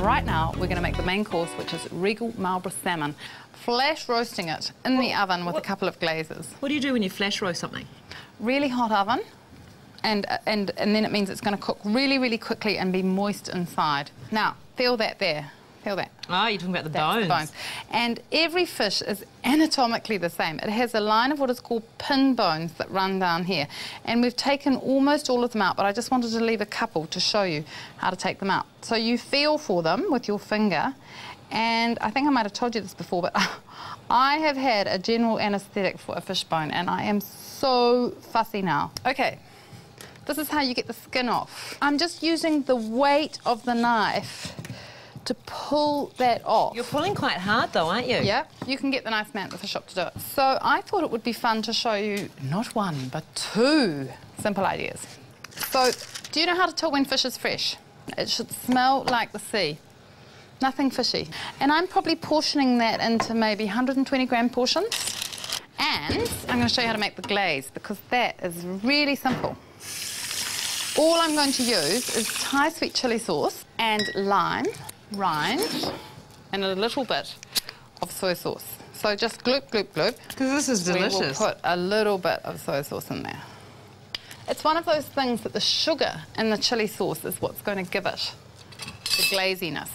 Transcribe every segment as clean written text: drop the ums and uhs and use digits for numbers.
right now we're going to make the main course, which is Regal Marlborough salmon. Flash roasting it in the oven with a couple of glazes. What do you do when you flash roast something? Really hot oven, and then it means it's going to cook really, really quickly and be moist inside. Now, feel that there. Feel that. Oh, you're talking about the bones. The bones. And every fish is anatomically the same. It has a line of what is called pin bones that run down here. And we've taken almost all of them out, but I just wanted to leave a couple to show you how to take them out. So you feel for them with your finger, and I think I might have told you this before, but I have had a general anaesthetic for a fish bone, and I am so fussy now. Okay, this is how you get the skin off. I'm just using the weight of the knife to pull that off. You're pulling quite hard though, aren't you? Yeah, you can get the nice man at the fish shop to do it. So I thought it would be fun to show you not one, but two simple ideas. So, do you know how to tell when fish is fresh? It should smell like the sea. Nothing fishy. And I'm probably portioning that into maybe 120 gram portions. And I'm going to show you how to make the glaze, because that is really simple. All I'm going to use is Thai sweet chili sauce and lime rind and a little bit of soy sauce. So just gloop, gloop, gloop. Because this is delicious. We will put a little bit of soy sauce in there. It's one of those things that the sugar in the chili sauce is what's going to give it the glaziness.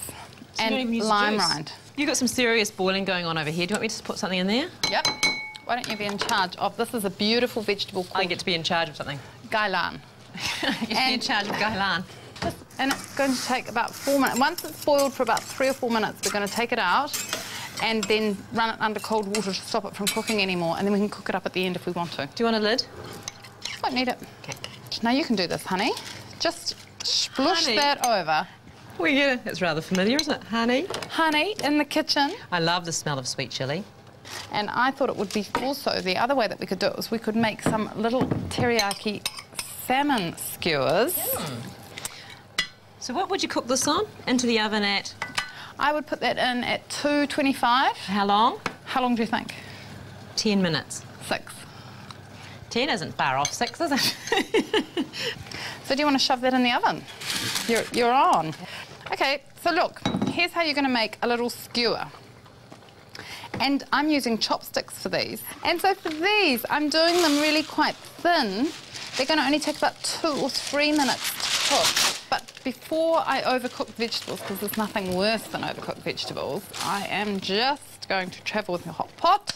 So and lime rind. You've got some serious boiling going on over here. Do you want me to put something in there? Yep. Why don't you be in charge of... This is a beautiful vegetable called... I get to be in charge of something. Gailan. You be in charge of Gailan. And it's going to take about 4 minutes. Once it's boiled for about 3 or 4 minutes, we're going to take it out and then run it under cold water to stop it from cooking anymore, and then we can cook it up at the end if we want to. Do you want a lid? Won't need it. Okay. Now you can do this, honey. Just splush that over. Well, yeah, it's rather familiar, isn't it? Honey. Honey in the kitchen. I love the smell of sweet chilli. And I thought it would be also, the other way that we could do it was we could make some little teriyaki salmon skewers. So what would you cook this on? Into the oven at? I would put that in at 225. How long? How long do you think? 10 minutes. 6. 10 isn't far off 6, is it? So do you want to shove that in the oven? You're on. Okay, so look, here's how you're going to make a little skewer. And I'm using chopsticks for these. And so for these, I'm doing them really quite thin. They're going to only take about 2 or 3 minutes to cook. But before I overcook vegetables, because there's nothing worse than overcooked vegetables, I am just going to travel with my hot pot,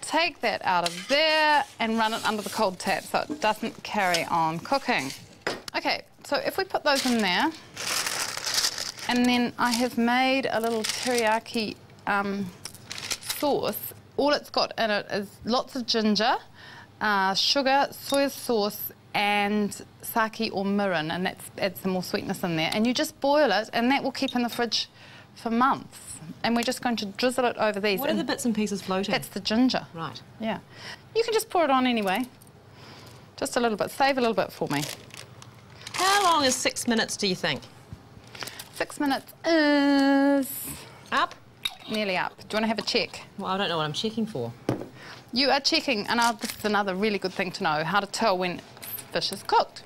take that out of there and run it under the cold tap so it doesn't carry on cooking. Okay, so if we put those in there, and then I have made a little teriyaki sauce. All it's got in it is lots of ginger, sugar, soy sauce, and sake or mirin, and that adds some more sweetness in there. And you just boil it, and that will keep in the fridge for months. And we're just going to drizzle it over these. What are the bits and pieces floating? That's the ginger. Right. Yeah. You can just pour it on anyway. Just a little bit. Save a little bit for me. How long is 6 minutes, do you think? 6 minutes is... Up? Nearly up. Do you want to have a check? Well, I don't know what I'm checking for. You are checking, and this is another really good thing to know, how to tell when fish is cooked.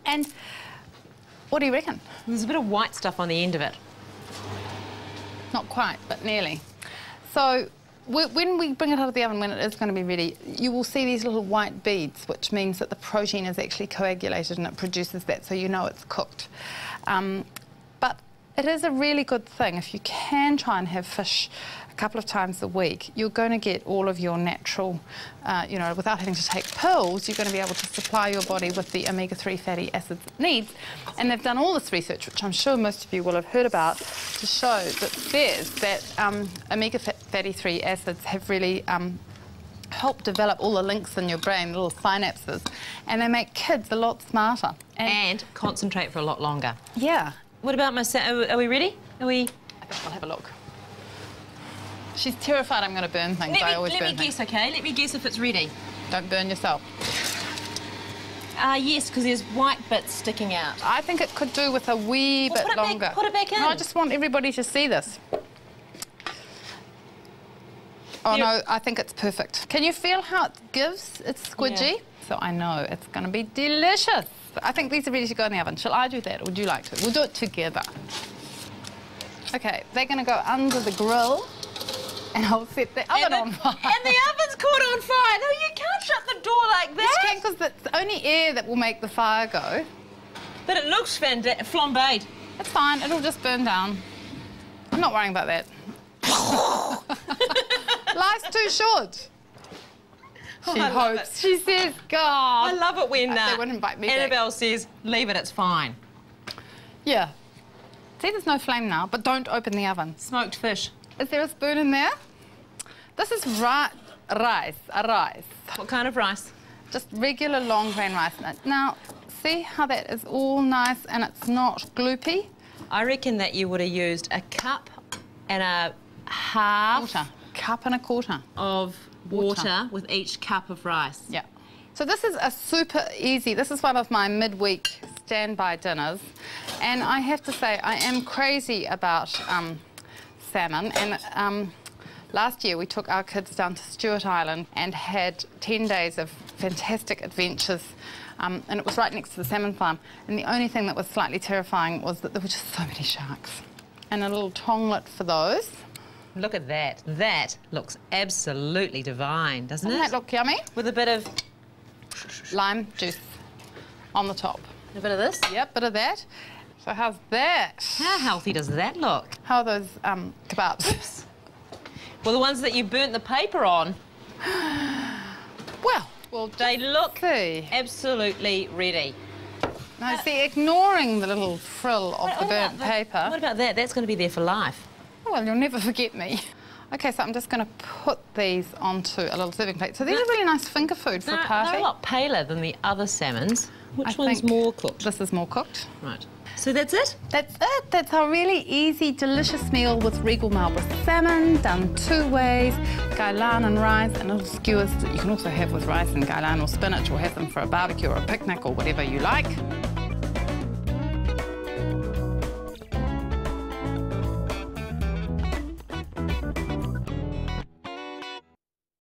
And what do you reckon? There's a bit of white stuff on the end of it. Not quite, but nearly. So when we bring it out of the oven, when it is going to be ready, you will see these little white beads, which means that the protein is actually coagulated and it produces that, so you know it's cooked. But it is a really good thing. If you can try and have fish a couple of times a week, you're going to get all of your natural, you know, without having to take pills, you're going to be able to supply your body with the omega-3 fatty acids it needs. And they've done all this research, which I'm sure most of you will have heard about, to show that says that omega-fatty 3 acids have really helped develop all the links in your brain, little synapses, and they make kids a lot smarter. And concentrate for a lot longer. Yeah. What about my... Are we ready? Are we... I think I'll have a look. She's terrified I'm going to burn things. I always burn things. Let me guess, OK? Let me guess if it's ready. Don't burn yourself. Yes, because there's white bits sticking out. I think it could do with a wee bit longer. Put it back in. No, I just want everybody to see this. Oh, no, I think it's perfect. Can you feel how it gives? It's squidgy. Yeah. So I know it's going to be delicious. But I think these are ready to go in the oven. Shall I do that, or would you like to? We'll do it together. Okay, they're going to go under the grill and I'll set the oven on fire. And the oven's caught on fire. No, you can't shut the door like that. You can, because it's only air that will make the fire go. But it looks flambéed. It's fine, it'll just burn down. I'm not worrying about that. Life's too short. She hopes. She says, God. I love it when they wouldn't invite me Annabel back. says, leave it, it's fine. Yeah. See, there's no flame now, but don't open the oven. Smoked fish. Is there a spoon in there? This is rice. What kind of rice? Just regular long grain rice. Now, see how that is all nice and it's not gloopy? I reckon that you would have used a cup and a half Cup and a quarter of water with each cup of rice. Yeah. So this is a super easy, this is one of my midweek standby dinners. And I have to say, I am crazy about salmon. And last year we took our kids down to Stewart Island and had 10 days of fantastic adventures. And it was right next to the salmon farm. And the only thing that was slightly terrifying was that there were just so many sharks. And a little tonglet for those. Look at that. That looks absolutely divine, doesn't it? Doesn't that look yummy? With a bit of lime juice on the top. a bit of this. Yep, bit of that. So how's that? How healthy does that look? How are those kebabs? Oops. Well, the ones that you burnt the paper on. Well, they look see. absolutely ready. No, see, ignoring the little frill of the burnt paper. What about that? That's going to be there for life. Oh, well, you'll never forget me. OK, so I'm just going to put these onto a little serving plate. So these are really nice finger food for a party. They're a lot paler than the other salmons. Which I one's think more cooked? This is more cooked. Right. So that's it? That's it. That's our really easy, delicious meal with Regal Marlborough salmon, done 2 ways, gailan and rice, and little skewers that you can also have with rice and gailan or spinach, or have them for a barbecue or a picnic or whatever you like.